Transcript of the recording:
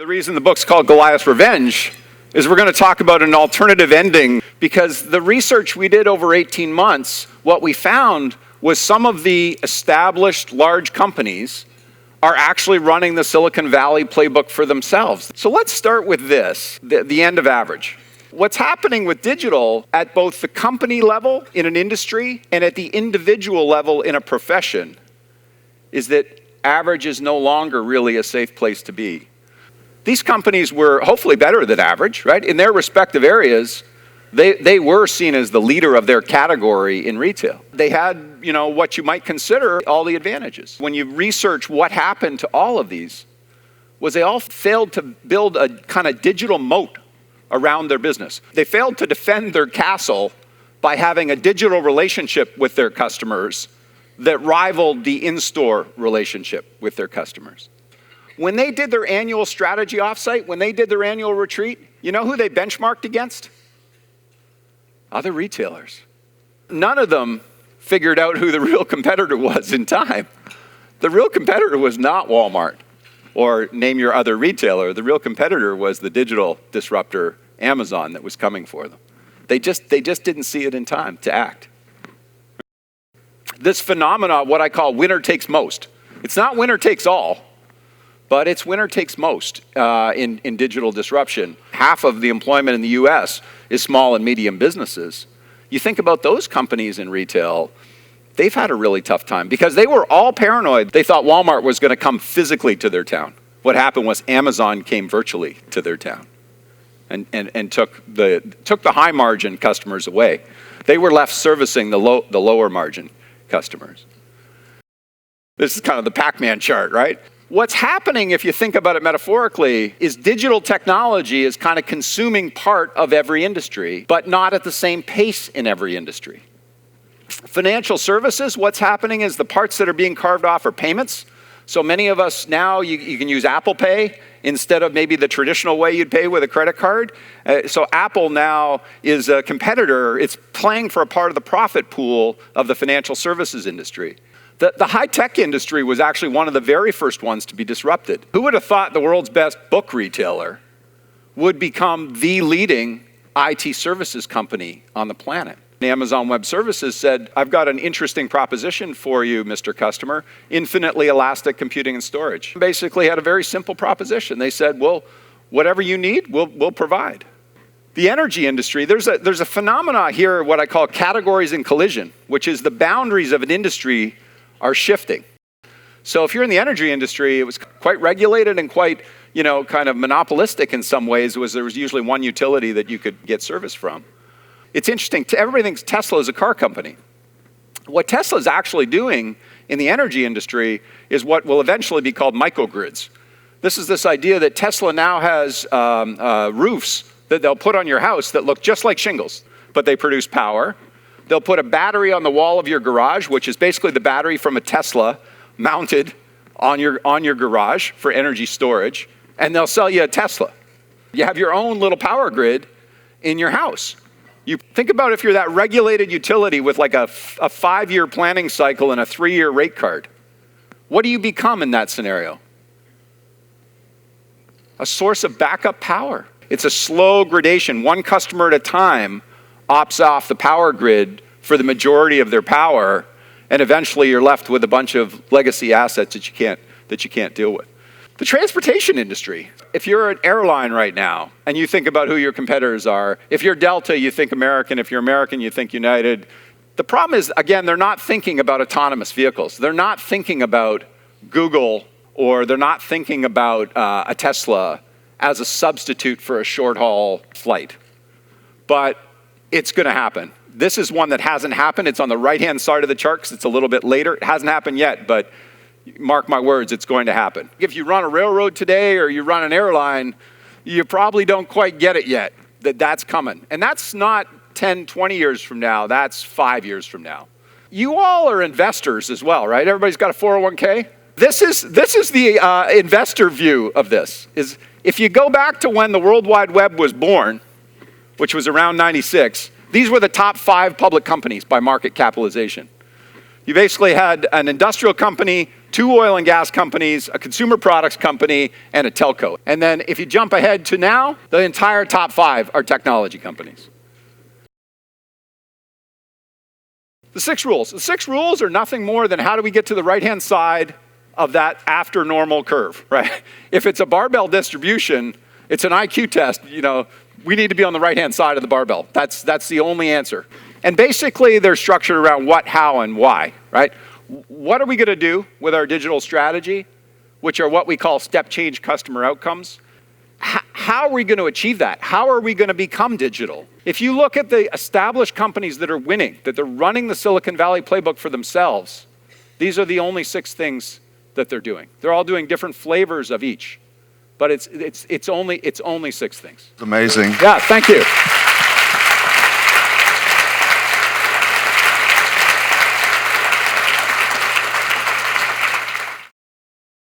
The reason the book's called Goliaths Revenge is we're going to talk about an alternative ending, because the research we did over 18 months, what we found was some of the established large companies are actually running the Silicon Valley playbook for themselves. So let's start with this, the end of average. What's happening with digital at both the company level in an industry and at the individual level in a profession is that average is no longer really a safe place to be. These companies were hopefully better than average, right? In their respective areas, they were seen as the leader of their category in retail. They had, what you might consider all the advantages. When you research what happened to all of these, was they all failed to build a kind of digital moat around their business. They failed to defend their castle by having a digital relationship with their customers that rivaled the in-store relationship with their customers. When they did their annual strategy offsite, when they did their annual retreat, you know who they benchmarked against? Other retailers. None of them figured out who the real competitor was in time. The real competitor was not Walmart or name your other retailer. The real competitor was the digital disruptor, Amazon, that was coming for them. They just didn't see it in time to act. This phenomena, what I call winner takes most. It's not winner takes all, but it's winner takes most in digital disruption. Half of the employment in the US is small and medium businesses. You think about those companies in retail, they've had a really tough time because they were all paranoid. They thought Walmart was going to come physically to their town. What happened was Amazon came virtually to their town and took the high margin customers away. They were left servicing the lower margin customers. This is kind of the Pac-Man chart, right? What's happening, if you think about it metaphorically, is digital technology is kind of consuming part of every industry, but not at the same pace in every industry. Financial services, what's happening is the parts that are being carved off are payments. So many of us now, you can use Apple Pay instead of maybe the traditional way you'd pay with a credit card. So Apple now is a competitor. It's playing for a part of the profit pool of the financial services industry. The high-tech industry was actually one of the very first ones to be disrupted. Who would have thought the world's best book retailer would become the leading IT services company on the planet? Amazon Web Services said, I've got an interesting proposition for you, Mr. Customer, infinitely elastic computing and storage. Basically had a very simple proposition. They said, well, whatever you need, we'll provide. The energy industry, there's a phenomena here, what I call categories in collision, which is the boundaries of an industry are shifting. So if you're in the energy industry, it was quite regulated and quite, kind of monopolistic in some ways. There was usually one utility that you could get service from. It's interesting, everybody thinks Tesla is a car company. What Tesla is actually doing in the energy industry is what will eventually be called microgrids. This is this idea that Tesla now has roofs that they'll put on your house that look just like shingles, but they produce power. They'll put a battery on the wall of your garage, which is basically the battery from a Tesla mounted on your garage for energy storage, and they'll sell you a Tesla. You have your own little power grid in your house. You think about if you're that regulated utility with like a 5-year planning cycle and a 3-year rate card. What do you become in that scenario? A source of backup power. It's a slow gradation. One customer at a time opts off the power grid for the majority of their power, and eventually you're left with a bunch of legacy assets that you can't deal with. The transportation industry, if you're an airline right now and you think about who your competitors are, if you're Delta, you think American. If you're American, you think United. The problem is, again, they're not thinking about autonomous vehicles. They're not thinking about Google, or they're not thinking about a Tesla as a substitute for a short-haul flight. But it's going to happen. This is one that hasn't happened. It's on the right-hand side of the chart because it's a little bit later. It hasn't happened yet, but mark my words, it's going to happen. If you run a railroad today or you run an airline, you probably don't quite get it yet, that's coming. And that's not 10, 20 years from now. That's 5 years from now. You all are investors as well, right? Everybody's got a 401k. This is the investor view of this. Is if you go back to when the World Wide Web was born, which was around 96, these were the top 5 public companies by market capitalization. You basically had an industrial company, 2 oil and gas companies, a consumer products company, and a telco. And then if you jump ahead to now, the entire top 5 are technology companies. The 6 rules. The 6 rules are nothing more than how do we get to the right-hand side of that after normal curve, right? If it's a barbell distribution, it's an IQ test, we need to be on the right-hand side of the barbell. That's the only answer. And basically, they're structured around what, how, and why, right? What are we going to do with our digital strategy, which are what we call step change customer outcomes? How are we going to achieve that? How are we going to become digital? If you look at the established companies that are winning, that they're running the Silicon Valley playbook for themselves, these are the only 6 things that they're doing. They're all doing different flavors of each, but it's only 6 things. It's amazing. Yeah, thank you.